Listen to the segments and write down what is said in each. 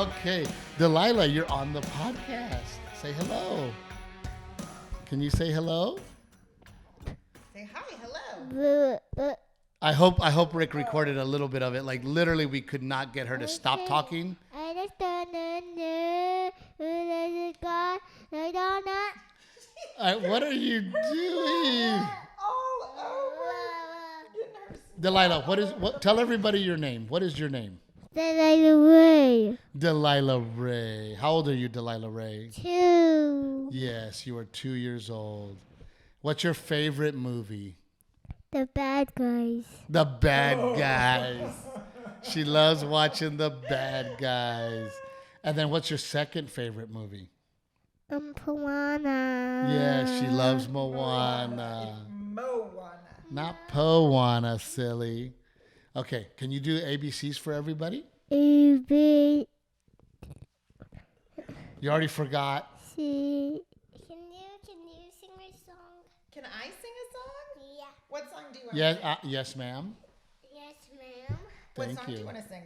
Okay, Delilah, you're on the podcast. Say hello. Can you say hello? Say hi, hello. I hope Rick recorded a little bit of it. Like literally, we could not get her to stop talking. What are you doing? All over. Delilah, tell everybody your name. What is your name? Delilah Ray. Delilah Ray. How old are you, Delilah Ray? 2. Yes, you are 2 years old. What's your favorite movie? The bad guys. The Bad Guys. She loves watching The Bad Guys. And then what's your second favorite movie? Moana. Yeah, she loves Moana. Moana. Not Poana, silly. Okay, can you do ABCs for everybody? A, B, You already forgot. C. Can you sing my song? Can I sing a song? Yeah. What song do you want to sing? Yes, ma'am. Yes, ma'am. What Thank song you. do you want to sing?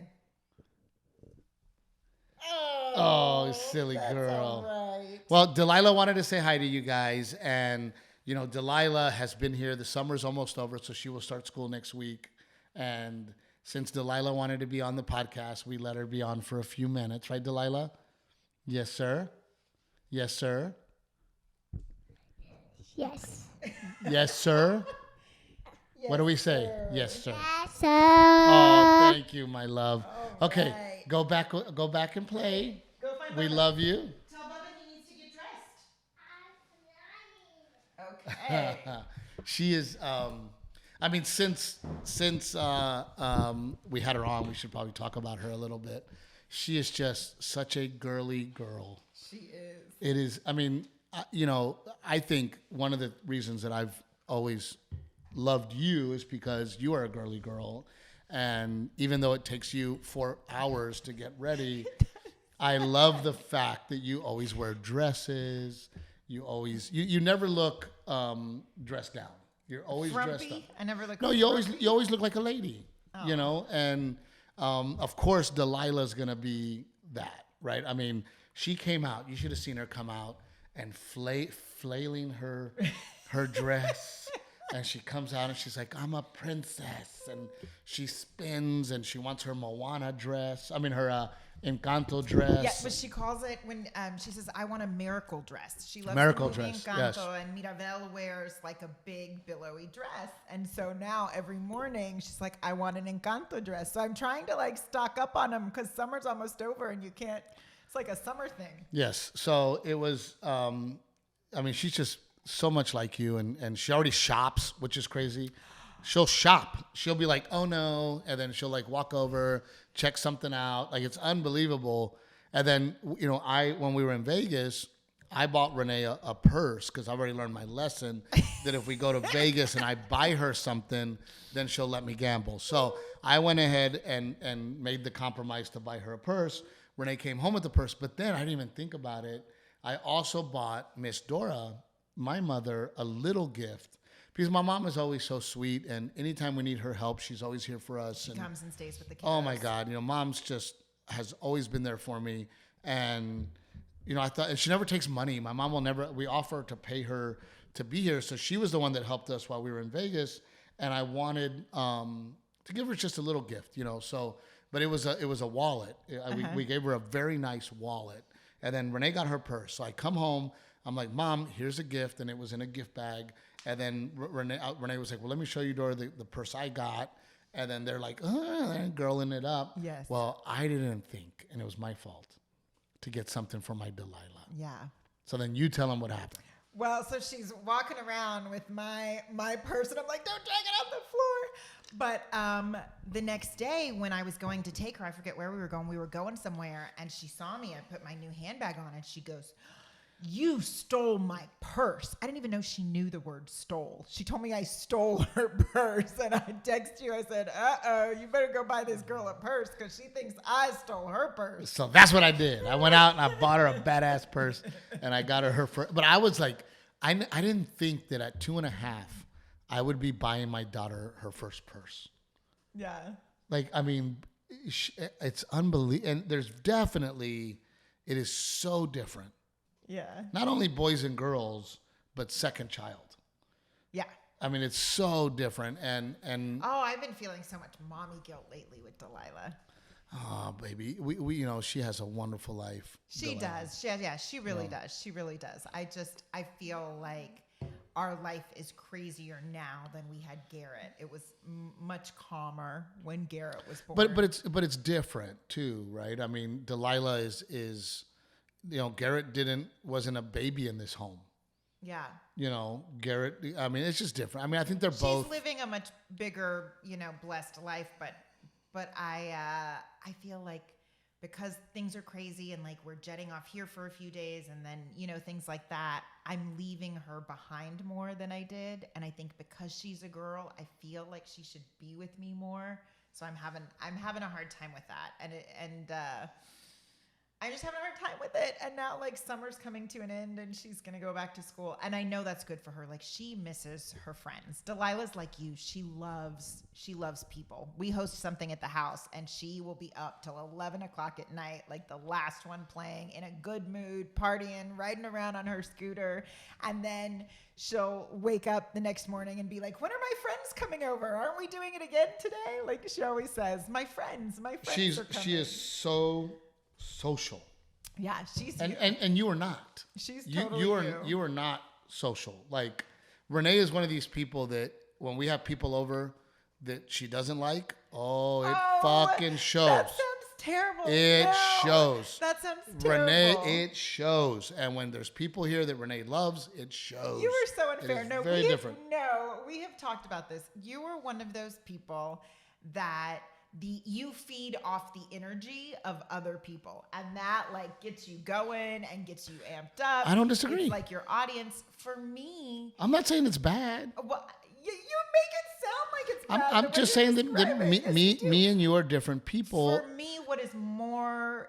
Oh, silly that's girl. all right. Well, Delilah wanted to say hi to you guys. And, Delilah has been here. The summer's almost over, so she will start school next week. And since Delilah wanted to be on the podcast, we let her be on for a few minutes. Right, Delilah? Yes, sir. Yes, sir. Yes. Yes, sir. Yes, What do we say? sir. Yes, sir. Yes, sir. Oh, thank you, my love. All Okay, right. go back and play. Go find We Bubba. love you. Tell Bubba he needs to get dressed. Okay. She is. Since we had her on, we should probably talk about her a little bit. She is just such a girly girl. She is. It is. I think one of the reasons that I've always loved you is because you are a girly girl, and even though it takes you 4 hours to get ready, I love the fact that you always wear dresses. You never look dressed down. You're always dressed up. Frumpy? I never look. No, you always look like a lady. And of course Delilah's gonna be that, right? I mean, she came out. You should have seen her come out and flailing her dress. And she comes out and she's like, I'm a princess. And she spins and she wants her Moana dress. I mean, her Encanto dress. Yeah, but she calls it when she says, I want a miracle dress. She loves Miracle the movie dress, Encanto, yes. and Mirabel wears like a big billowy dress. And so now every morning she's like, I want an Encanto dress. So I'm trying to like stock up on them because summer's almost over and you can't, it's like a summer thing. Yes. So it was, she's just so much like you. And she already shops, which is crazy. She'll shop. She'll be like, oh no. And then she'll like walk over, check something out. Like, it's unbelievable. And then, when we were in Vegas, I bought Renae a purse because I've already learned my lesson that if we go to Vegas and I buy her something, then she'll let me gamble. So I went ahead and made the compromise to buy her a purse. Renae came home with the purse, but then I didn't even think about it. I also bought Miss Dora, my mother, a little gift. Because my mom is always so sweet, and anytime we need her help, she's always here for us. She comes and stays with the kids. Oh my God, mom's just has always been there for me, and I thought, and she never takes money. My mom will never. We offer to pay her to be here, so she was the one that helped us while we were in Vegas, and I wanted to give her just a little gift, So, but it was a wallet. We gave her a very nice wallet, and then Renae got her purse. So I come home, I'm like, Mom, here's a gift, and it was in a gift bag. And then Renae was like, well, let me show you, Dora, the purse I got. And then they're like, they're girling it up. Yes. Well, I didn't think, and it was my fault, to get something for my Delilah. Yeah. So then you tell them what happened. Well, so she's walking around with my purse, and I'm like, don't drag it on the floor. But the next day when I was going to take her, I forget where we were going somewhere, and she saw me. I put my new handbag on, and she goes, you stole my purse. I didn't even know she knew the word stole. She told me I stole her purse, and I texted you. I said, you better go buy this girl a purse because she thinks I stole her purse. So that's what I did. I went out and I bought her a badass purse, and I got her first. But I was like, I didn't think that at 2.5, I would be buying my daughter her first purse. Yeah. Like, I mean, it's unbelievable. And there's definitely, it is so different. Yeah. Not only boys and girls, but second child. Yeah. I mean, it's so different. And Oh, I've been feeling so much mommy guilt lately with Delilah. oh, baby, we she has a wonderful life. She Delilah. does. She really does. She really does. I feel like our life is crazier now than we had Garrett. It was much calmer when Garrett was born. But it's different too, right? I mean, Delilah is Garrett wasn't a baby in this home. yeah. Garrett. I mean, it's just different. I mean, I think they're both. She's living a much bigger, blessed life, but I feel like because things are crazy and like we're jetting off here for a few days and then things like that, I'm leaving her behind more than I did, and I think because she's a girl, I feel like she should be with me more. So I'm having a hard time with that, and I'm just having a hard time with it. And now like summer's coming to an end and she's going to go back to school. And I know that's good for her. Like she misses her friends. Delilah's like you. She loves people. We host something at the house and she will be up till 11 o'clock at night, like the last one playing, in a good mood, partying, riding around on her scooter. And then she'll wake up the next morning and be like, when are my friends coming over? Aren't we doing it again today? Like she always says, my friends are coming. She is so social. Yeah, she's and you are not. She's totally you are not social. Like Renae is one of these people that when we have people over that she doesn't like, it fucking shows. That sounds terrible. It shows. That sounds terrible. Renae, it shows. And when there's people here that Renae loves, it shows. You were so unfair. It is very different. We have talked about this. You were one of those people that you feed off the energy of other people, and that like gets you going and gets you amped up. I don't disagree. It's like your audience. For me, I'm not saying it's bad. well, you make it sound like it's bad. I'm just saying that me and you are different people. For me, what is more,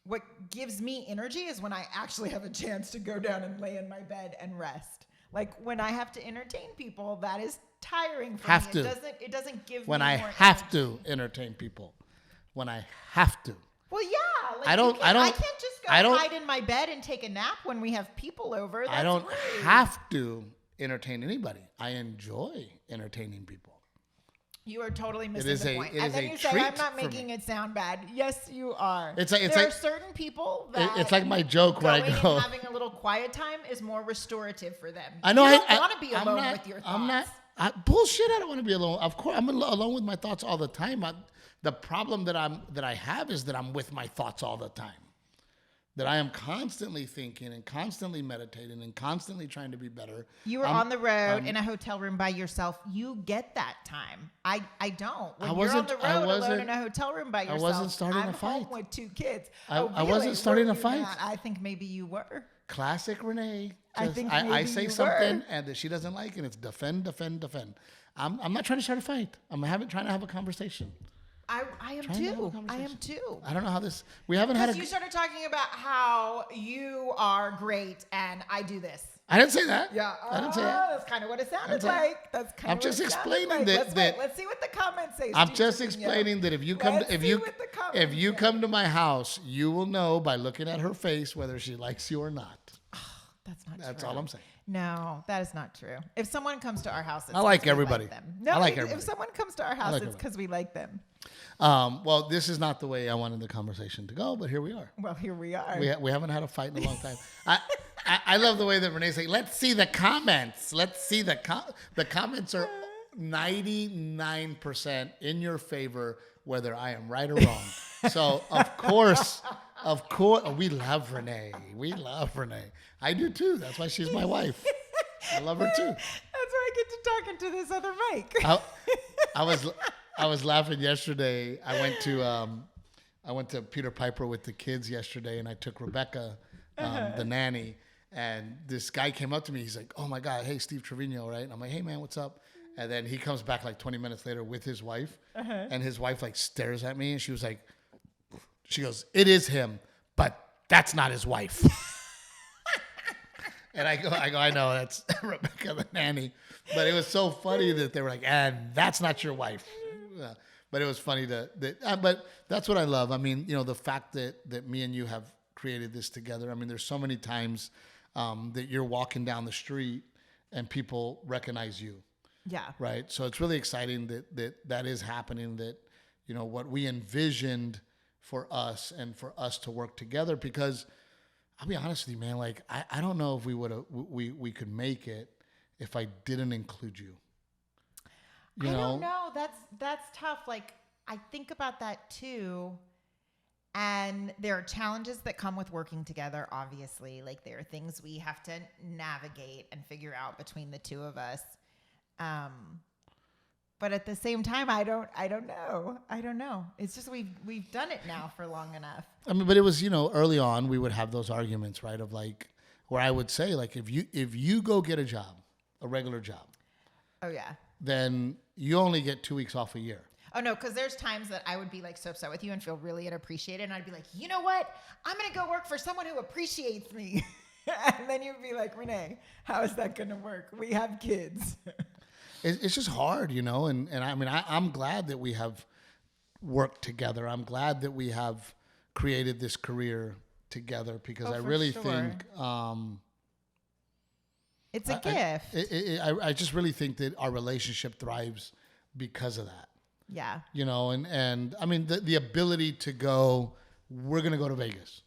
what gives me energy is when I actually have a chance to go down and lay in my bed and rest. Like when I have to entertain people, that is tiring for me. It doesn't give when me I more have energy. to entertain people. When I have to. Well, yeah. Like I can't just go hide in my bed and take a nap when we have people over. That's I don't rude. have to entertain anybody. I enjoy entertaining people. You are totally missing the point. It And is then a you say, treat I'm not for making me. it sound bad. Yes, you are. There are certain people that it's like my joke where I going go. and having a little quiet time is more restorative for them. I know. You don't want to be alone with your thoughts. I'm not. Bullshit. I don't want to be alone. Of course, I'm alone with my thoughts all the time. The problem that I have is that I'm with my thoughts all the time. That I am constantly thinking and constantly meditating and constantly trying to be better. You were on the road in a hotel room by yourself. You get that time. I don't. When you're on the road alone in a hotel room by yourself, I wasn't starting I'm a fight. home with 2 kids. I wasn't starting a fight. Not? I think maybe you were. Classic Renae. I think I maybe say you something were. and that she doesn't like, and it's defend. I'm not trying to start a fight. I'm trying to have a conversation. I am too. I am too. I don't know how we haven't had Because you started talking about how you are great and I do this. I didn't say that. Yeah, I didn't say that. That's kind of what it sounded like. I'm just explaining that. Let's see what the comments say. I'm Steve just Trevino. explaining that if you come to my house, you will know by looking at her face whether she likes you or not. That's not true. That's all I'm saying. No, that is not true. If someone comes to our house, it's I like 'cause we everybody. them. No, I like if everybody. someone comes to our house, it's because we like them. Well, this is not the way I wanted the conversation to go, but here we are. Well, here we are. We haven't had a fight in a long time. I love the way that Renae's like, let's see the comments. Let's see the comments are 99% in your favor, whether I am right or wrong. So of course, we love Renae. We love Renae. I do too. That's why she's my wife. I love her too. That's why I get to talk into this other mic. I was laughing yesterday. I went to Peter Piper with the kids yesterday, and I took Rebecca, the nanny, and this guy came up to me. He's like, "Oh my God, hey, Steve Trevino, right?" And I'm like, "Hey man, what's up?" And then he comes back like 20 minutes later with his wife, and his wife like stares at me, and she goes, "It is him, but that's not his wife." And I go, I know that's Rebecca the nanny, but it was so funny that they were like, "And that's not your wife." but it was funny but that's what I love. I mean, the fact that me and you have created this together. I mean, there's so many times that you're walking down the street and people recognize you. Yeah. Right. So it's really exciting that is happening, that, what we envisioned for us and for us to work together, because I'll be honest with you, man, like, I don't know if we could make it if I didn't include you. I don't know. That's tough. Like, I think about that too. And there are challenges that come with working together, obviously. Like, there are things we have to navigate and figure out between the two of us. But at the same time, I don't know. It's just we've done it now for long enough. I mean, but it was, early on we would have those arguments, right? Of like, where I would say, like, if you go get a job, a regular job. Oh yeah. Then you only get 2 weeks off a year. Oh no, because there's times that I would be like so upset with you and feel really unappreciated, and I'd be like, you know what? I'm gonna go work for someone who appreciates me. And then you'd be like, Renae, how is that gonna work? We have kids. It's just hard, and I mean, I'm glad that we have worked together. I'm glad that we have created this career together, because I really think it's a gift. I just really think that our relationship thrives because of that. Yeah. And I mean, the ability to go, we're going to go to Vegas.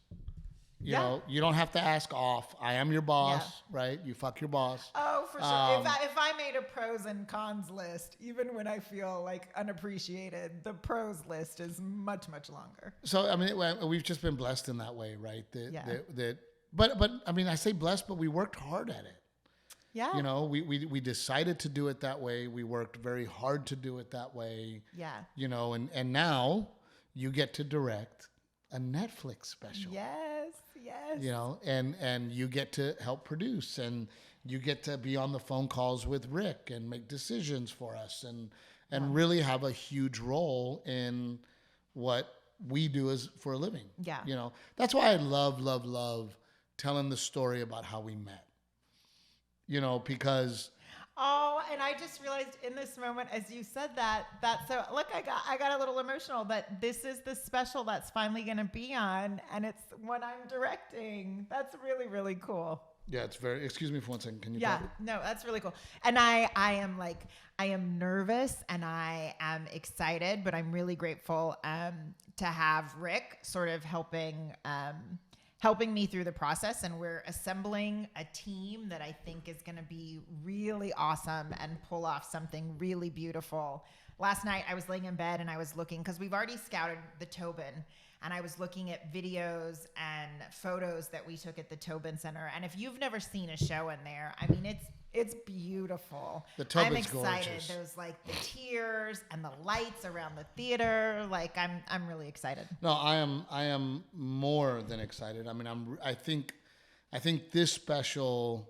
You know, you don't have to ask off. I am your boss, right? You fuck your boss. Oh, for sure. If I made a pros and cons list, even when I feel like unappreciated, the pros list is much, much longer. So, I mean, we've just been blessed in that way, right? But I mean, I say blessed, but we worked hard at it. Yeah. We decided to do it that way. We worked very hard to do it that way. Yeah. And now you get to direct a Netflix special. Yes. And you get to help produce, and you get to be on the phone calls with Rick and make decisions for us, and really have a huge role in what we do for a living. Yeah. That's why I love telling the story about how we met. Because oh, and I just realized in this moment, as you said that so look, I got a little emotional that this is the special that's finally going to be on, and it's one I'm directing. That's really, really cool. Yeah, it's very. Excuse me for 1 second. Can you? Yeah, no, that's really cool. And I am nervous and I am excited, but I'm really grateful to have Rick sort of helping me through the process, and we're assembling a team that I think is going to be really awesome and pull off something really beautiful. Last night I was laying in bed and I was looking, because we've already scouted the Tobin, and I was looking at videos and photos that we took at the Tobin Center. And if you've never seen a show in there, I mean, it's beautiful. The Tobin's I'm excited. gorgeous. There's like the tiers and the lights around the theater. Like I'm really excited. No, I am more than excited. I mean, I think this special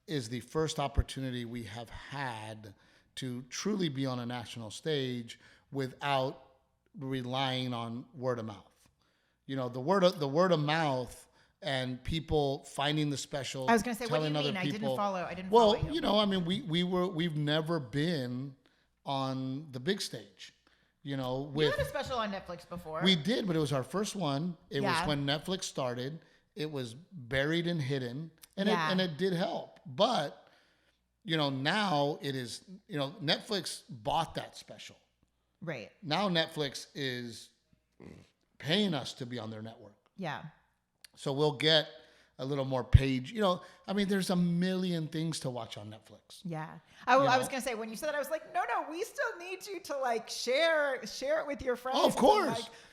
is the first opportunity we have had to truly be on a national stage without relying on word of mouth. The word of mouth and people finding the special. I was going to say, what do you mean? I didn't follow you. I mean, we've never been on the big stage. You had a special on Netflix before. We did, but it was our first one. It was when Netflix started. It was buried and hidden, and it did help. But now it is. Netflix bought that special. Right. Now Netflix is paying us to be on their network. Yeah. So we'll get a little more page. I mean, there's a million things to watch on Netflix. Yeah. I was going to say, when you said that, I was like, no, we still need you to like share it with your friends. Oh, of course.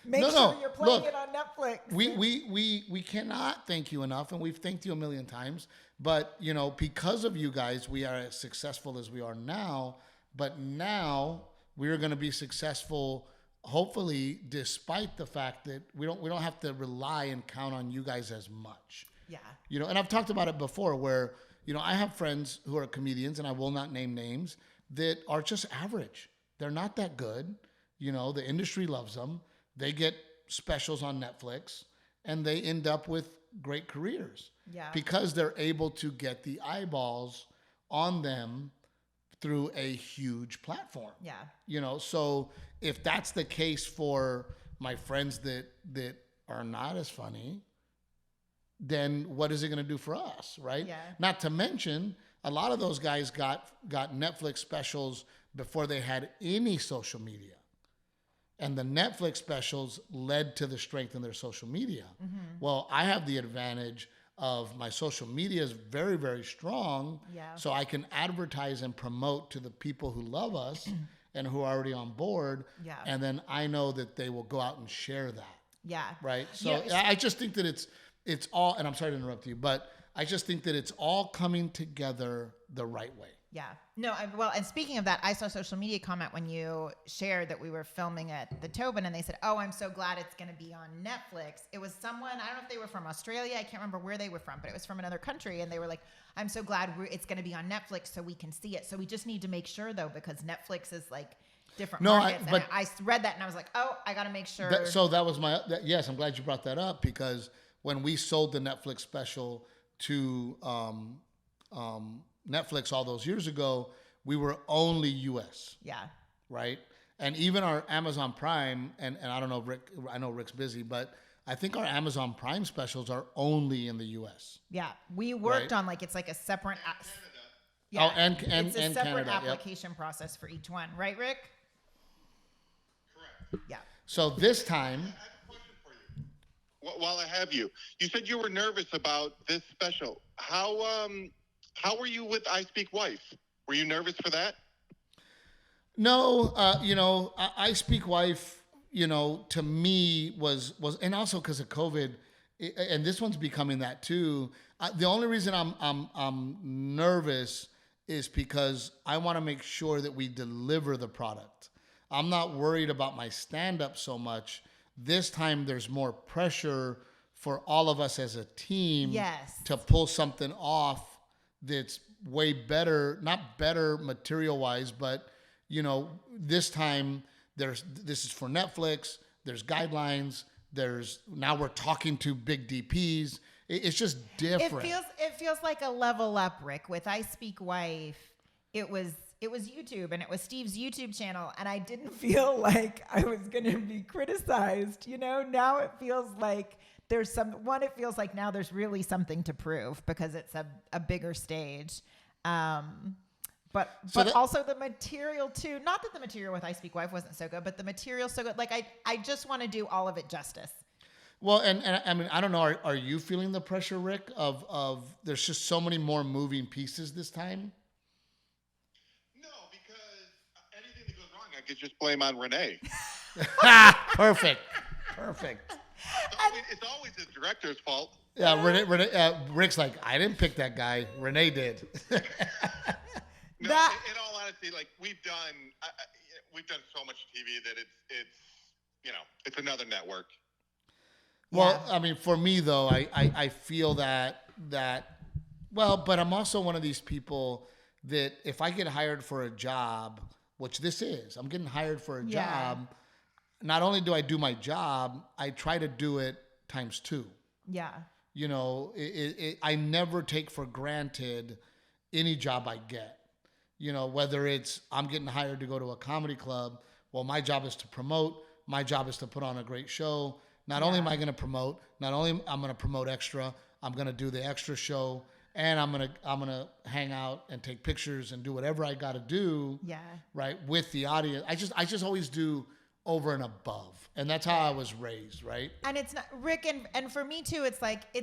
And, like, make sure you're playing it on Netflix. We cannot thank you enough, and we've thanked you a million times. But, because of you guys, we are as successful as we are now. But now we are going to be successful, hopefully, despite the fact that we don't have to rely and count on you guys as much. Yeah. And I've talked about it before where, I have friends who are comedians, and I will not name names, that are just average. They're not that good. The industry loves them. They get specials on Netflix, and they end up with great careers. Yeah. Because they're able to get the eyeballs on them through a huge platform. Yeah. You know, so if that's the case for my friends that are not as funny, then what is it going to do for us, right? Yeah. Not to mention, a lot of those guys got Netflix specials before they had any social media. And the Netflix specials led to the strength in their social media. Mm-hmm. Well, I have the advantage of my social media is very, very strong. Yeah. So I can advertise and promote to the people who love us and who are already on board. Yeah. And then I know that they will go out and share that. Yeah. Right. So Yeah, I just think that it's all, and I'm sorry to interrupt you, but I just think that it's all coming together the right way. Yeah. No, well, and speaking of that, I saw a social media comment when you shared that we were filming at the Tobin, and they said, "Oh, I'm so glad it's going to be on Netflix." It was someone, I don't know if they were from Australia, I can't remember where they were from, but it was from another country, and they were like, "I'm so glad it's going to be on Netflix so we can see it." So we just need to make sure, though, because Netflix is like different markets. And I read that, and I was like, "Oh, I got to make sure." So that was yes, I'm glad you brought that up, because when we sold the Netflix special to Netflix all those years ago, we were only U.S. Yeah. Right? And even our Amazon Prime, and I don't know, Rick, I know Rick's busy, but I think our Amazon Prime specials are only in the U.S. Yeah. We worked on it's like a separate... Yeah. Oh, and it's a separate Canada, application process for each one. Right, Rick? Correct. Yeah. So this time... I have a question for you. While I have you, you said you were nervous about this special. How were you with I Speak Wife? Were you nervous for that? No, I Speak Wife, to me was, and also because of COVID, and this one's becoming that too. The only reason I'm nervous is because I want to make sure that we deliver the product. I'm not worried about my stand-up so much. This time there's more pressure for all of us as a team to pull something off that's way better, not better material-wise, but, this time this is for Netflix, there's guidelines, now we're talking to big DPs. It's just different. It feels like a level up, Rick. With I Speak Wife, it was YouTube, and it was Steve's YouTube channel, and I didn't feel like I was going to be criticized. Now it feels like it feels like now there's really something to prove because it's a bigger stage. But also the material too. Not that the material with I Speak Wife wasn't so good, but the material so good. Like I just want to do all of it justice. Well, and I mean, I don't know. Are you feeling the pressure, Rick? Of there's just so many more moving pieces this time. No, because anything that goes wrong, I could just blame on Renae. Perfect. It's always the director's fault. Yeah, Renae, Rick's like, I didn't pick that guy. Renae did. No, in all honesty, we've done so much TV that it's another network. Well, I mean, for me though, I feel that well, but I'm also one of these people that if I get hired for a job, which this is, I'm getting hired for a job. Not only do I do my job, I try to do it times 2. Yeah. I never take for granted any job I get. Whether it's I'm getting hired to go to a comedy club, well, my job is to promote. My job is to put on a great show. Not only am I going to promote, not only I'm going to promote extra, I'm going to do the extra show, and I'm going to hang out and take pictures and do whatever I got to do. Yeah. Right, with the audience. I just always do over and above. And that's how I was raised, right? And it's not Rick and for me too, it's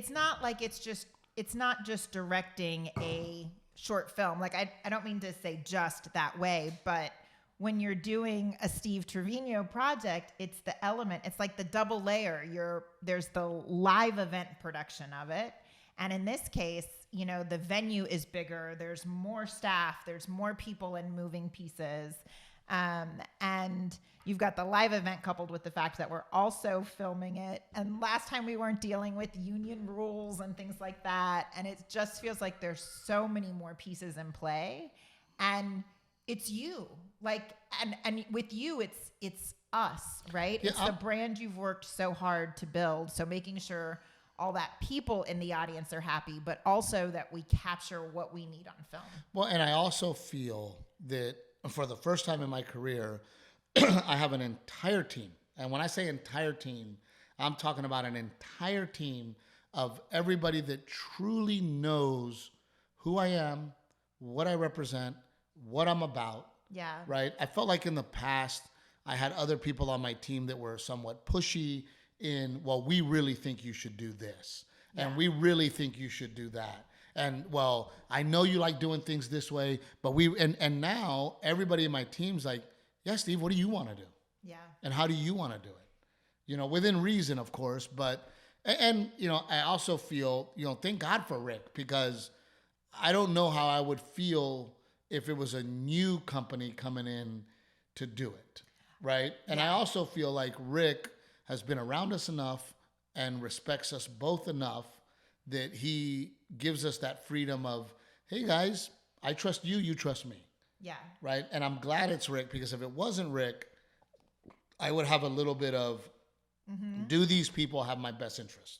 not just directing a short film. Like I don't mean to say just that way, but when you're doing a Steve Trevino project, it's the element, it's like the double layer. There's the live event production of it. And in this case, the venue is bigger, there's more staff, there's more people and moving pieces. And you've got the live event coupled with the fact that we're also filming it. And last time we weren't dealing with union rules and things like that. And it just feels like there's so many more pieces in play. And it's you. And with you, it's us, right? Yeah, it's the brand you've worked so hard to build. So making sure all that people in the audience are happy, but also that we capture what we need on film. Well, and I also feel that for the first time in my career, I have an entire team. And when I say entire team, I'm talking about an entire team of everybody that truly knows who I am, what I represent, what I'm about. Yeah. Right? I felt like in the past, I had other people on my team that were somewhat pushy in, well, we really think you should do this. Yeah. And we really think you should do that. And, well, I know you like doing things this way, but and now everybody in my team's like, yeah, Steve, what do you want to do? Yeah. And how do you want to do it? You know, within reason, of course, but, and, you know, I also feel, you know, thank God for Rick, because I don't know how I would feel if it was a new company coming in to do it, right? And I also feel like Rick has been around us enough and respects us both enough that he gives us that freedom of, hey guys, I trust you, you trust me. Yeah. Right? And I'm glad it's Rick, because if it wasn't Rick, I would have a little bit of, do these people have my best interest?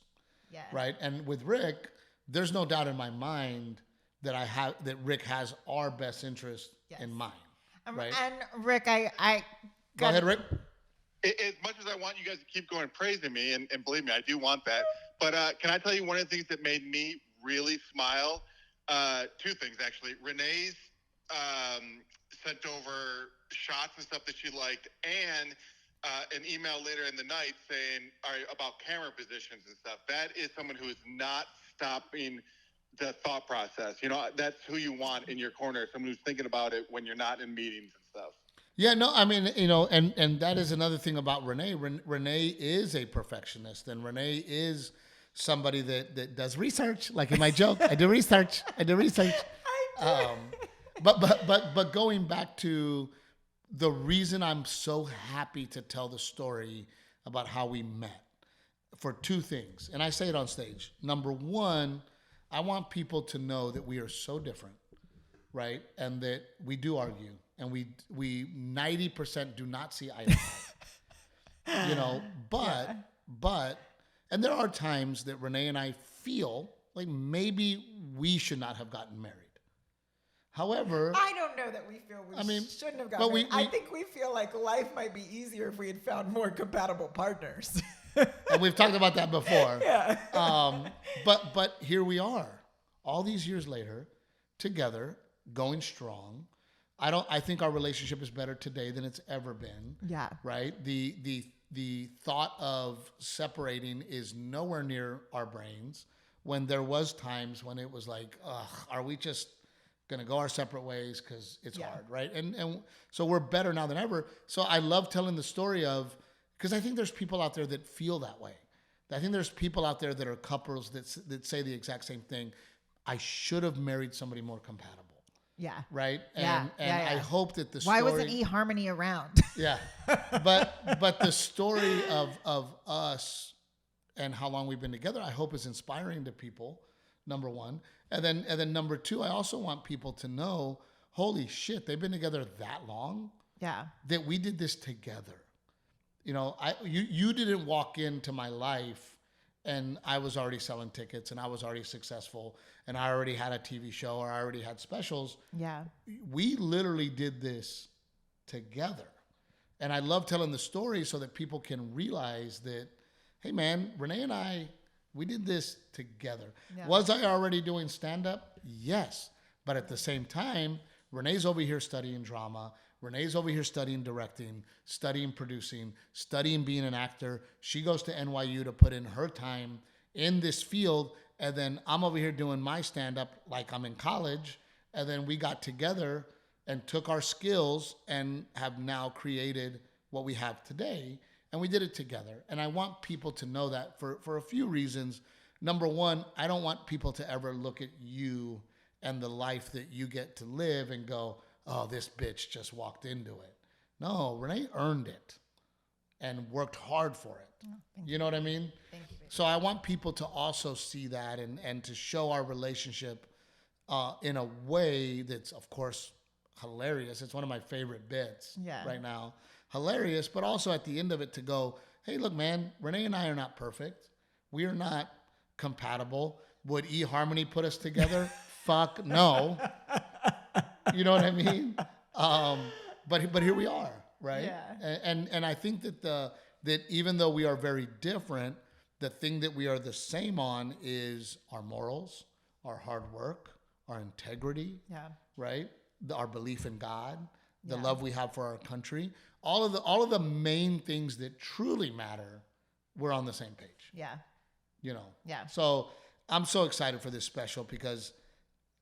Yeah. Right? And with Rick, there's no doubt in my mind that Rick has our best interest in mind. Right? And Rick, I Go ahead, Rick. As much as I want you guys to keep going praising me, and believe me, I do want that. But can I tell you one of the things that made me really smile? Two things, actually. Renae's sent over shots and stuff that she liked, and an email later in the night saying about camera positions and stuff. That is someone who is not stopping the thought process. You know, that's who you want in your corner, someone who's thinking about it when you're not in meetings and stuff. Yeah, no, I mean, you know, and that is another thing about Renae. Renae is a perfectionist, and Renae is somebody that does research. Like in my joke, I do research. But going back to the reason I'm so happy to tell the story about how we met, for two things, and I say it on stage. Number one, I want people to know that we are so different, right? And that we do argue. And we 90% do not see eye to eye. You know, but, and there are times that Renae and I feel like maybe we should not have gotten married. However, I don't know that we feel shouldn't have gotten married. I think we feel like life might be easier if we had found more compatible partners. And we've talked about that before. Yeah. But here we are, all these years later, together, going strong. I think our relationship is better today than it's ever been. Yeah. Right? The thought of separating is nowhere near our brains, when there was times when it was like, ugh, are we just going to go our separate ways because it's hard, right? And so we're better now than ever. So I love telling the story of, because I think there's people out there that feel that way. I think there's people out there that are couples that say the exact same thing. I should have married somebody more compatible. Yeah. Right. And I hope that the story. Why wasn't eHarmony around? Yeah. But the story of us and how long we've been together, I hope is inspiring to people. Number one, and then number two, I also want people to know, holy shit, they've been together that long. Yeah. That we did this together. You know, you didn't walk into my life and I was already selling tickets and I was already successful and I already had a TV show or I already had specials. Yeah. We literally did this together. And I love telling the story so that people can realize that, hey man, Renae and I, we did this together. Yeah. Was I already doing stand-up? Yes. But at the same time, Renae's over here studying drama. Renae's over here studying directing, studying producing, studying being an actor. She goes to NYU to put in her time in this field. And then I'm over here doing my stand-up like I'm in college. And then we got together and took our skills and have now created what we have today. And we did it together. And I want people to know that for a few reasons. Number one, I don't want people to ever look at you and the life that you get to live and go, oh, this bitch just walked into it. No, Renae earned it and worked hard for it. Oh, you know what I mean? Thank you. So I want people to also see that and to show our relationship in a way that's, of course, hilarious. It's one of my favorite bits right now. Hilarious, but also at the end of it to go, hey, look, man, Renae and I are not perfect. We are not compatible. Would eHarmony put us together? Fuck no. You know what I mean? But here we are, right? Yeah. And I think that even though we are very different, the thing that we are the same on is our morals, our hard work, our integrity, Yeah. right? Our belief in God, the Yeah. love we have for our country, all of the main things that truly matter, we're on the same page. Yeah. You know. Yeah. So I'm so excited for this special because,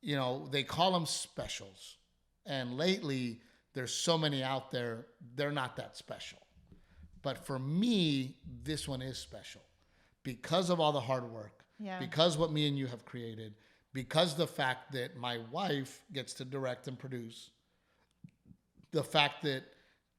you know, they call them specials, and lately there's so many out there, they're not that special. But for me, this one is special because of all the hard work, Yeah. because what me and you have created, because the fact that my wife gets to direct and produce, the fact that,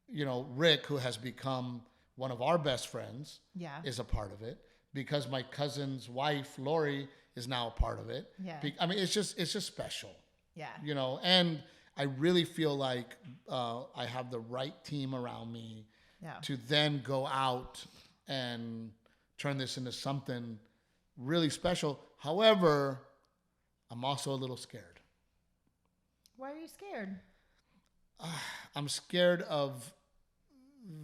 you know, Rick, who has become one of our best friends, Yeah. is a part of it, because my cousin's wife, Lori, is now a part of it. Yeah. I mean, it's just special, Yeah. you know, and I really feel like I have the right team around me Yeah. to then go out and turn this into something really special. However, I'm also a little scared. Why are you scared? I'm scared of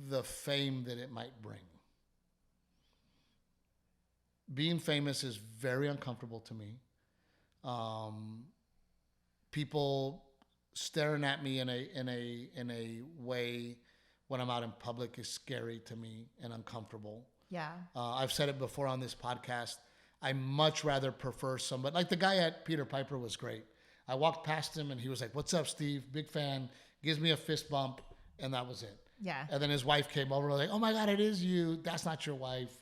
the fame that it might bring. Being famous is very uncomfortable to me. People staring at me in a way when I'm out in public is scary to me and uncomfortable. Yeah. I've said it before on this podcast. I much rather prefer somebody like the guy at Peter Piper was great. I walked past him and he was like, "What's up, Steve? Big fan." Gives me a fist bump, and that was it. Yeah. And then his wife came over, like, "Oh my God, it is you. That's not your wife."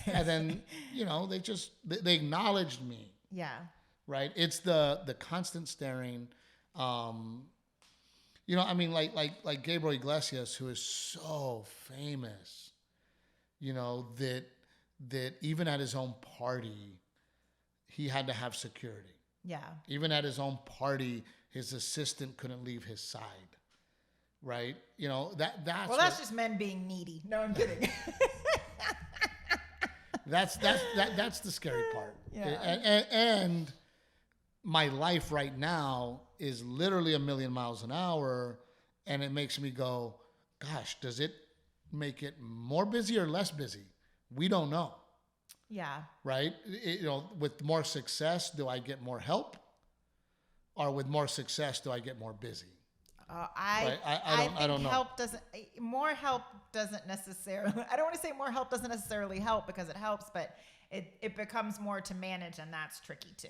And then, you know, they acknowledged me, Yeah. right? It's the constant staring. You know, I mean, like Gabriel Iglesias, who is so famous, you know, that even at his own party, he had to have security. Yeah. Even at his own party, his assistant couldn't leave his side. Right? You know, that's Well, that's just men being needy. No, I'm kidding. that's the scary part. Yeah. And my life right now is literally a million miles an hour, and it makes me go, gosh, does it make it more busy or less busy? We don't know. Yeah. Right? You know, with more success, do I get more help? Or with more success, do I get more busy? I don't know. More help doesn't necessarily, I don't want to say more help doesn't necessarily help because it helps, but it becomes more to manage, and that's tricky too.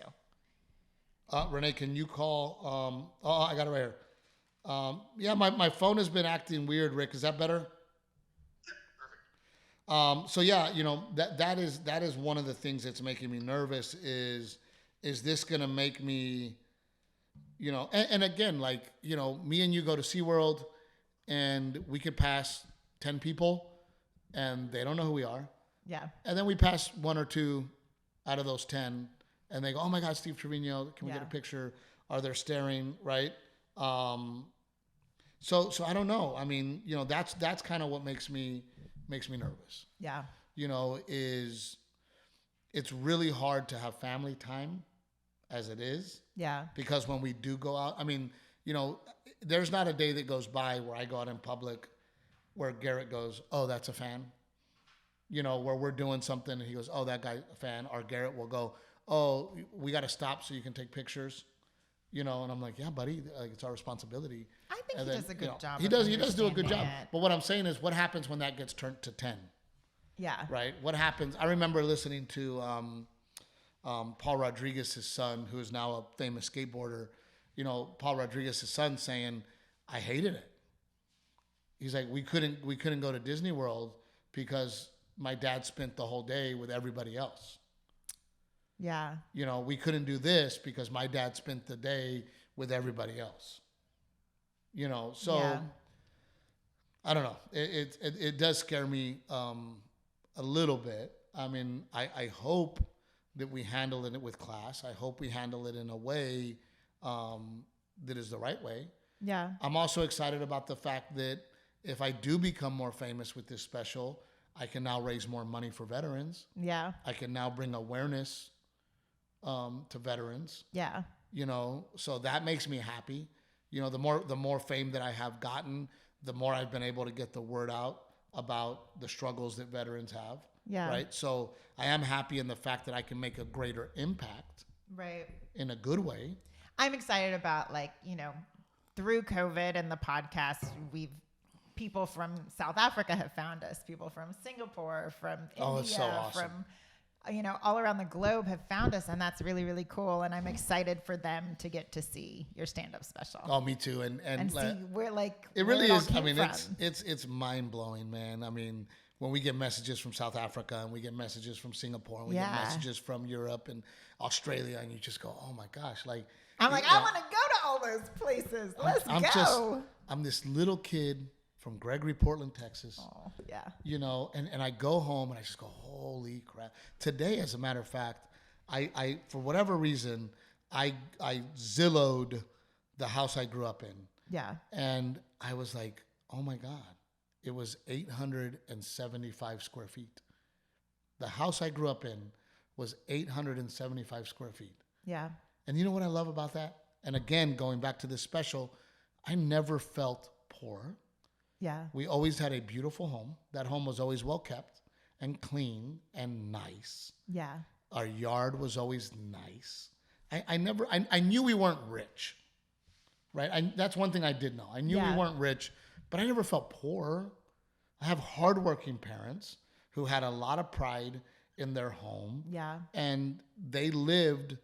Renae, can you call? I got it right here. Yeah, my phone has been acting weird, Rick. Is that better? Perfect. So yeah, you know, that is one of the things that's making me nervous is this going to make me, you know, and again, like, you know, me and you go to SeaWorld and we could pass 10 people and they don't know who we are. Yeah. And then we pass one or two out of those 10 and they go, "Oh my God, Steve Trevino, can we get a picture?" Or they're staring, right? So I don't know. I mean, you know, that's kind of what makes me nervous. Yeah. You know, it's really hard to have family time as it is. Yeah. Because when we do go out, I mean, you know, there's not a day that goes by where I go out in public where Garrett goes, "Oh, that's a fan." You know, where we're doing something and he goes, "Oh, that guy's a fan." Or Garrett will go, "Oh, we got to stop so you can take pictures." You know, and I'm like, "Yeah, buddy, like, it's our responsibility." I think And he then, does a you good know, job. He of does do a good job. understanding it. But what I'm saying is, what happens when that gets turned to 10? Yeah. Right? What happens? I remember listening to Paul Rodriguez's son, who is now a famous skateboarder. You know, Paul Rodriguez's son saying, "I hated it." He's like, we couldn't go to Disney World because my dad spent the whole day with everybody else. Yeah. You know, we couldn't do this because my dad spent the day with everybody else. You know, so Yeah. I don't know. It does scare me a little bit. I mean, I hope that we handle it with class. I hope we handle it in a way that is the right way. Yeah. I'm also excited about the fact that if I do become more famous with this special, I can now raise more money for veterans. Yeah. I can now bring awareness to veterans. Yeah. You know, so that makes me happy. You know, the more fame that I have gotten, the more I've been able to get the word out about the struggles that veterans have. Yeah. Right. So I am happy in the fact that I can make a greater impact. Right. In a good way. I'm excited about, like, you know, through COVID and the podcast, people from South Africa have found us, people from Singapore, from India, it's so awesome. from, you know, all around the globe have found us, and that's really, really cool. And I'm excited for them to get to see your stand-up special. Oh, me too. And see where, like, it where really all is. I came mean, from. it's mind blowing, man. I mean, when we get messages from South Africa and we get messages from Singapore and we get messages from Europe and Australia, and you just go, oh my gosh, like. I'm like, I want to go to all those places. Let's go. I'm this little kid from Gregory, Portland, Texas. Oh, yeah. You know, and I go home and I just go, holy crap. Today, as a matter of fact, I for whatever reason, I Zillowed the house I grew up in. Yeah. And I was like, oh my God, it was 875 square feet. The house I grew up in was 875 square feet. Yeah. And you know what I love about that? And again, going back to this special, I never felt poor. Yeah. We always had a beautiful home. That home was always well kept and clean and nice. Yeah. Our yard was always nice. I knew we weren't rich, right? That's one thing I did know. I knew we weren't rich, but I never felt poor. I have hardworking parents who had a lot of pride in their home. Yeah. And they lived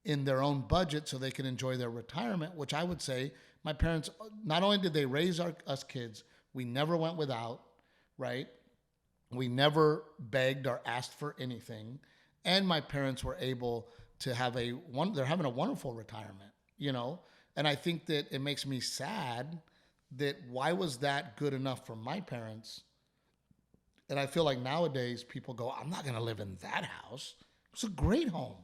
in their own budget so they can enjoy their retirement, which I would say my parents, not only did they raise us kids, we never went without, right? We never begged or asked for anything. And my parents were able to have they're having a wonderful retirement, you know? And I think that it makes me sad that why was that good enough for my parents? And I feel like nowadays people go, I'm not going to live in that house. It was a great home.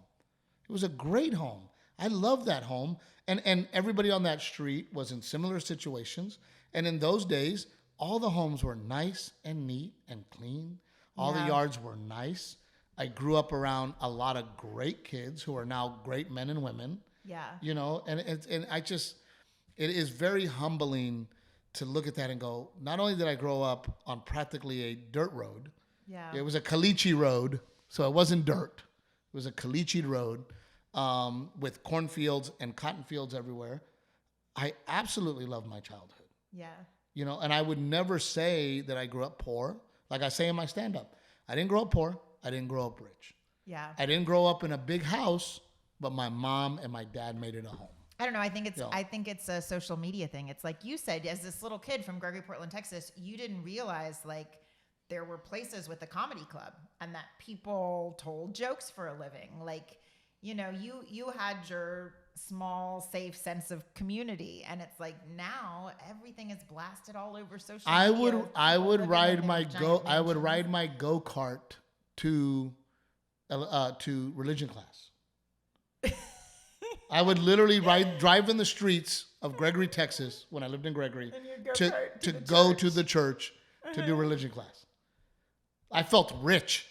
It was a great home. I love that home. And everybody on that street was in similar situations. And in those days, all the homes were nice and neat and clean. All the yards were nice. I grew up around a lot of great kids who are now great men and women. Yeah. You know, and it is very humbling to look at that and go, not only did I grow up on practically a dirt road. Yeah. It was a caliche road, so it wasn't dirt. It was a caliche road with cornfields and cotton fields everywhere. I absolutely loved my childhood. Yeah. You know, and I would never say that I grew up poor. Like I say in my stand-up, I didn't grow up poor. I didn't grow up rich. Yeah. I didn't grow up in a big house, but my mom and my dad made it a home. I don't know. I think it's a social media thing. It's like you said, as this little kid from Gregory, Portland, Texas, you didn't realize like there were places with a comedy club and that people told jokes for a living. Like, you know, you had your small, safe sense of community, and it's like now everything is blasted all over social media. I would ride my go-kart to religion class. I would literally drive in the streets of Gregory, Texas, when I lived in Gregory, to go to the church to do religion class. I felt rich.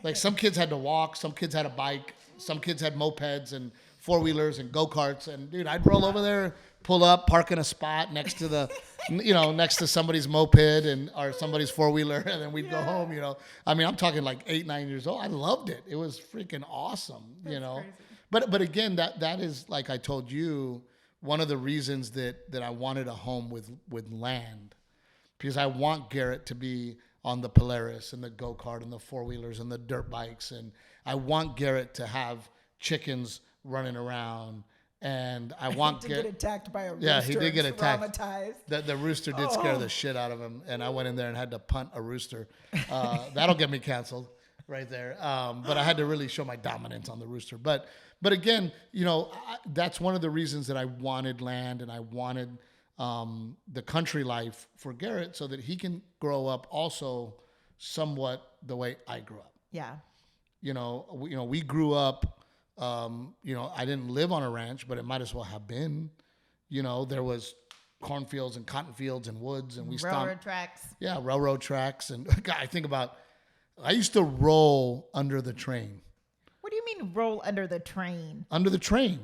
Like some kids had to walk, some kids had a bike, some kids had mopeds and four-wheelers and go-karts. And dude, I'd roll over there, pull up, park in a spot next to the, next to somebody's moped or somebody's four-wheeler, and then we'd go home, I mean, I'm talking like 8, 9 years old. I loved it. It was freaking awesome, Crazy. But again, that is, like I told you, one of the reasons that I wanted a home with land, because I want Garrett to be on the Polaris and the go-kart and the four-wheelers and the dirt bikes, and I want Garrett to have chickens running around, and I want to get attacked by a rooster. Yeah, he did get attacked. Traumatized. The rooster did scare the shit out of him, and I went in there and had to punt a rooster. That'll get me canceled right there. But I had to really show my dominance on the rooster. But again, that's one of the reasons that I wanted land and I wanted the country life for Garrett, so that he can grow up also somewhat the way I grew up. Yeah. We grew up. I didn't live on a ranch, but it might as well have been. There was cornfields and cotton fields and woods, and we railroad tracks. Yeah, railroad tracks, and God, I used to roll under the train. What do you mean you mean roll under the train? Under the train.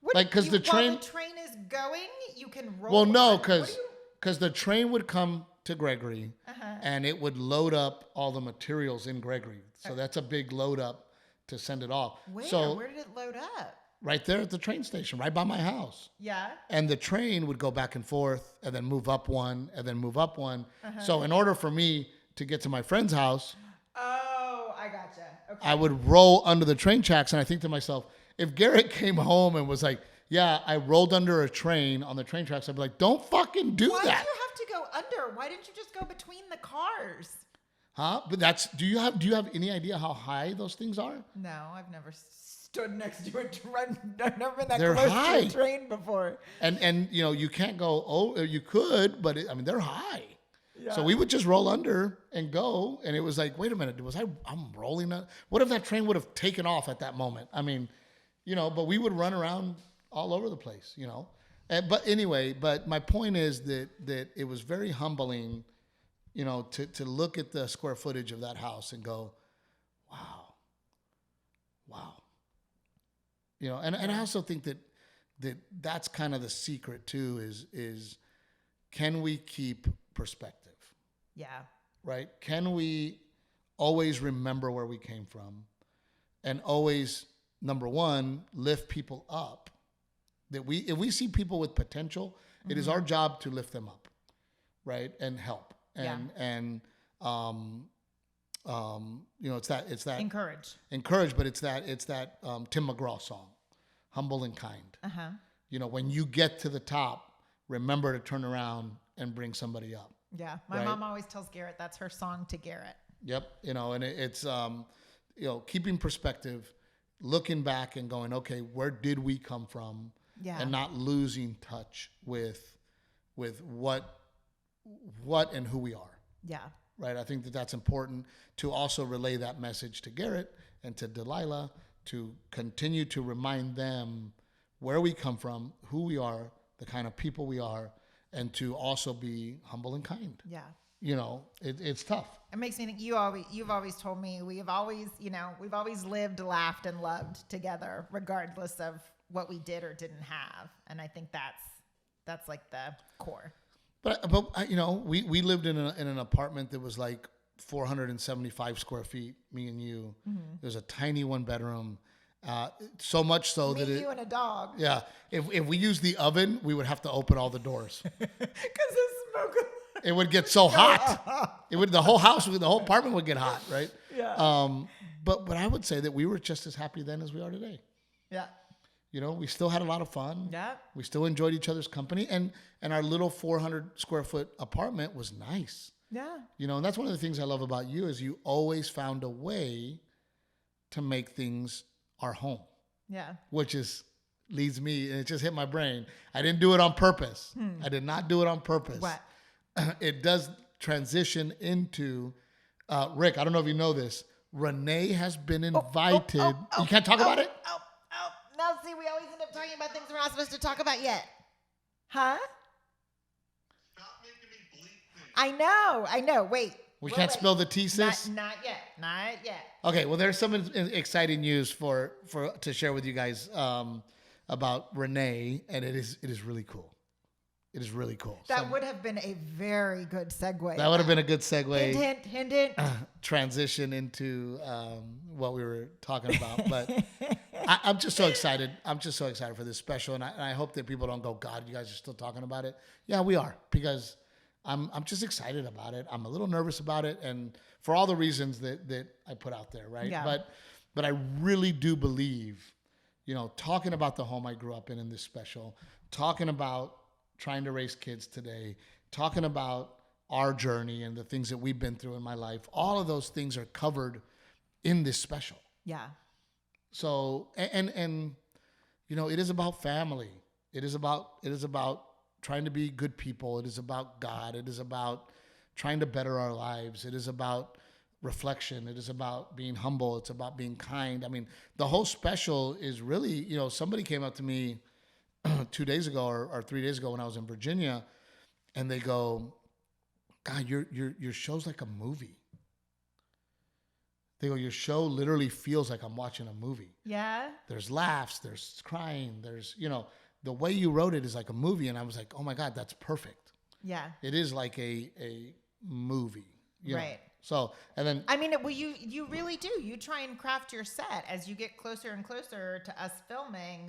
What, Like, 'cause the while train- the train is going, you can roll. Well, no, what do you- because the train would come to Gregory, Uh-huh. and it would load up all the materials in Gregory. So that's a big load up to send it off. Where did it load up? Right there at the train station, right by my house. Yeah. And the train would go back and forth and then move up one and then move up one. Uh-huh. So in order for me to get to my friend's house, Oh, I gotcha. Okay. I would roll under the train tracks. And I think to myself, if Garrett came home and was like, yeah, I rolled under a train on the train tracks, I'd be like, don't fucking do Why that. did you have to go under? Why didn't you just go between the cars? Huh? But do you have any idea how high those things are? No, I've never stood next to a train. I've never been that They're close high. to a train before. And you know, you can't go, you could, but I mean, they're high. So we would just roll under and go. And it was like, wait a minute, I'm rolling up. What if that train would have taken off at that moment? I mean, you know, but we would run around all over the place, you know. But anyway, my point is that it was very humbling, you know, to look at the square footage of that house and go, wow. You know, and I also think that's kind of the secret too, is can we keep perspective, Yeah. right? Can we always remember where we came from and always, number one, lift people up? That if we see people with potential, it is our job to lift them up, right? And help. And you know, it's that encourage, but it's that Tim McGraw song, Humble and Kind. Uh-huh. You know, when you get to the top, remember to turn around and bring somebody up. Yeah. My Right. mom always tells Garrett that's her song to Garrett. Yep. You know, and it's you know, keeping perspective, looking back and going, okay, where did we come from? Yeah. And not losing touch with what and who we are. Yeah. Right. I think that's important to also relay that message to Garrett and to Delilah, to continue to remind them where we come from, who we are, the kind of people we are, and to also be humble and kind. Yeah. You know, it's tough. It makes me think you've always told me we've always lived, laughed, and loved together, regardless of what we did or didn't have. And I think that's like the core. But you know, we lived in an apartment that was like 475 square feet, me and you. Mm-hmm. It was a tiny one bedroom. So much so that you and a dog. Yeah. If we used the oven, we would have to open all the doors. Because the smoke. It would get so hot. The whole apartment would get hot, right? Yeah. But I would say that we were just as happy then as we are today. Yeah. You know, we still had a lot of fun. Yeah. We still enjoyed each other's company, and our little 400 square foot apartment was nice. Yeah. You know, and that's one of the things I love about you is you always found a way to make things our home. Yeah. Which leads me, and it just hit my brain. I didn't do it on purpose. I did not do it on purpose. What? It does transition into, Rick, I don't know if you know this, Renae has been invited. You can't talk about it? No, see, we always end up talking about things we're not supposed to talk about yet. Huh? Stop making me bleep things. I know. Wait. We can't spill the tea, sis? Not yet. Okay, well, there's some exciting news to share with you guys about Renae, and it is really cool. It is really cool. That would have been a very good segue. That would have been a good segue. Hint. Transition into what we were talking about. But I'm just so excited. I'm just so excited for this special, and I hope that people don't go, God, you guys are still talking about it. Yeah, we are, because I'm just excited about it. I'm a little nervous about it, and for all the reasons that I put out there, right? Yeah. But I really do believe, you know, talking about the home I grew up in this special, talking about trying to raise kids today, talking about our journey and the things that we've been through in my life, all of those things are covered in this special. Yeah. So, and you know, it is about family. It is about trying to be good people. It is about God. It is about trying to better our lives. It is about reflection. It is about being humble. It's about being kind. I mean, the whole special is really, you know, somebody came up to me 2 days ago or 3 days ago when I was in Virginia, and they go, God, your show's like a movie. They go, your show literally feels like I'm watching a movie. Yeah. There's laughs, there's crying, there's, the way you wrote it is like a movie. And I was like, oh my God, that's perfect. Yeah. It is like a movie. You know? Right. So, and then. I mean, well, you really do. You try and craft your set as you get closer and closer to us filming.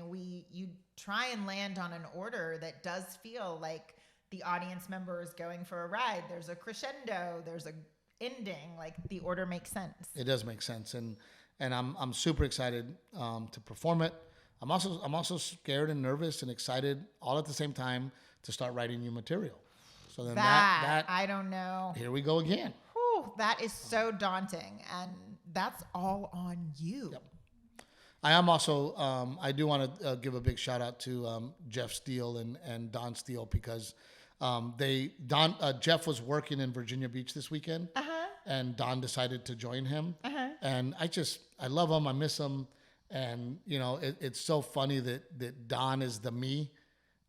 You try and land on an order that does feel like the audience member is going for a ride. There's a crescendo. There's a ending. Like the order makes sense. It does make sense, and I'm super excited to perform it. I'm also scared and nervous and excited all at the same time to start writing new material. So then that I don't know. Here we go again. Whew, that is so daunting, and that's all on you. Yep. I am also I do want to give a big shout out to Jeff Steele and Don Steele because Jeff was working in Virginia Beach this weekend, and Don decided to join him. And I love him. I miss him. And, it's so funny that Don is the me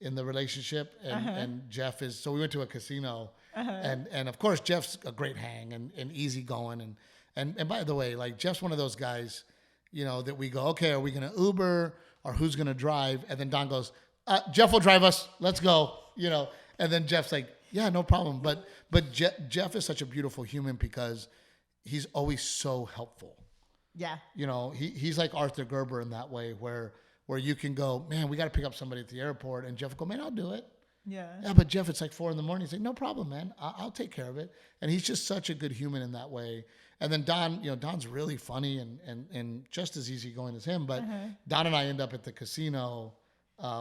in the relationship and Jeff is, so we went to a casino and of course, Jeff's a great hang and easygoing. And by the way, like Jeff's one of those guys, that we go, okay, are we going to Uber or who's going to drive? And then Don goes, Jeff will drive us. Let's go, and then Jeff's like, yeah, no problem. But Jeff is such a beautiful human because he's always so helpful. Yeah. He's like Arthur Gerber in that way where you can go, man, we got to pick up somebody at the airport. And Jeff will go, man, I'll do it. Yeah. Yeah, but Jeff, it's like 4 a.m. He's like, no problem, man. I'll take care of it. And he's just such a good human in that way. And then Don, Don's really funny and just as easygoing as him. But Don and I end up at the casino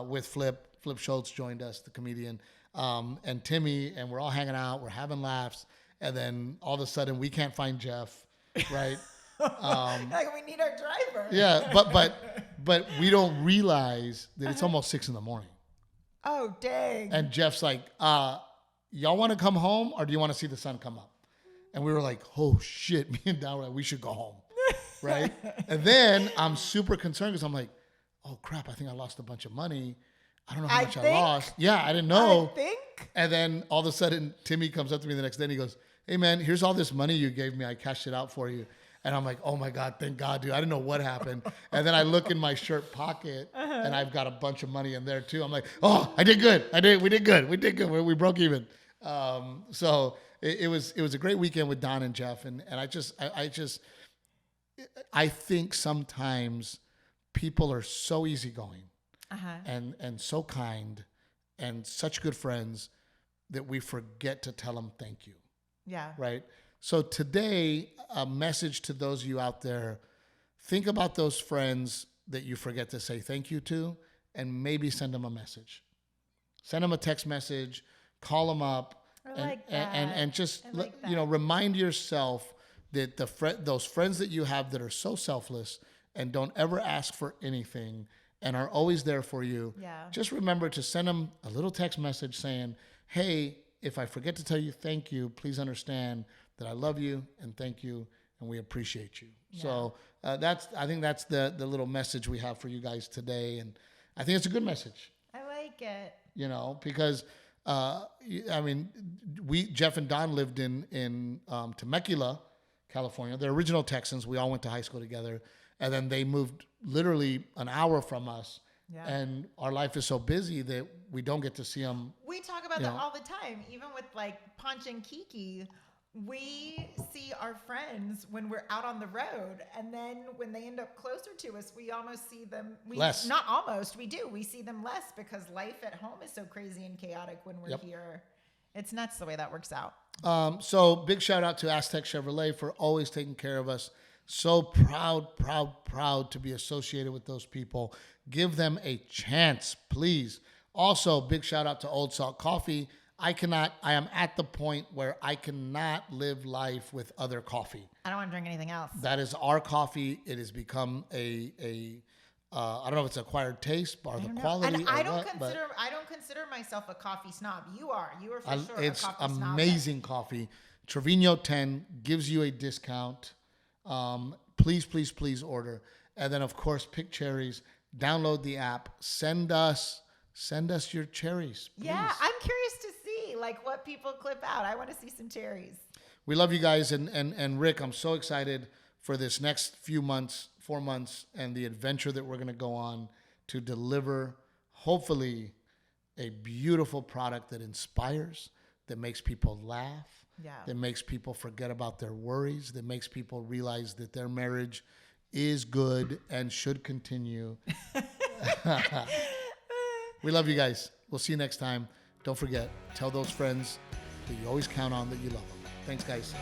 with Flip. Flip Schultz joined us, the comedian, and Timmy, and we're all hanging out. We're having laughs. And then all of a sudden, we can't find Jeff, right? Like we need our driver. Yeah, but we don't realize that it's almost 6 a.m. Oh, dang. And Jeff's like, y'all want to come home or do you want to see the sun come up? And we were like, oh shit, me and Don were like, we should go home. Right? And then I'm super concerned because I'm like, oh crap, I think I lost a bunch of money. I don't know how much I lost. Yeah, I didn't know. I think. And then all of a sudden, Timmy comes up to me the next day and he goes, hey man, here's all this money you gave me. I cashed it out for you. And I'm like, oh my God, thank God, dude. I didn't know what happened. And then I look in my shirt pocket and I've got a bunch of money in there too. I'm like, oh, I did good. We did good. We broke even. So it was a great weekend with Don and Jeff. And I think sometimes people are so easygoing and so kind and such good friends that we forget to tell them thank you. Yeah. Right. So today, a message to those of you out there, think about those friends that you forget to say thank you to and maybe send them a message. Send them a text message, call them up, and just remind yourself that those friends that you have that are so selfless and don't ever ask for anything and are always there for you, just remember to send them a little text message saying, hey, if I forget to tell you thank you, please understand that I love you and thank you and we appreciate you. Yeah. So I think that's the little message we have for you guys today, and I think it's a good message. I like it. Because Jeff and Don lived in Temecula, California. They're original Texans. We all went to high school together, and then they moved literally an hour from us. Yeah. And our life is so busy that we don't get to see them. We talk about that all the time, even with like Ponch and Kiki. We see our friends when we're out on the road, and then when they end up closer to us, we almost see them less. Not almost, we do. We see them less because life at home is so crazy and chaotic when we're here. It's nuts the way that works out. So big shout out to Aztec Chevrolet for always taking care of us. So proud to be associated with those people. Give them a chance, please. Also, big shout out to Old Salt Coffee. I am at the point where I cannot live life with other coffee. I don't want to drink anything else. That is our coffee. It has become I don't know if it's acquired taste or the quality. And I don't consider myself a coffee snob. You are for sure it's a coffee snob. It's amazing coffee. Trevino 10 gives you a discount. Please order. And then of course, pick Cherries. Download the app. Send us your cherries, please. Yeah, I'm curious to see like what people clip out. I want to see some cherries. We love you guys, and Rick, I'm so excited for this next few months, 4 months, and the adventure that we're going to go on to deliver, hopefully, a beautiful product that inspires, that makes people laugh, that makes people forget about their worries, that makes people realize that their marriage is good and should continue. We love you guys. We'll see you next time. Don't forget, tell those friends that you always count on that you love them. Thanks, guys.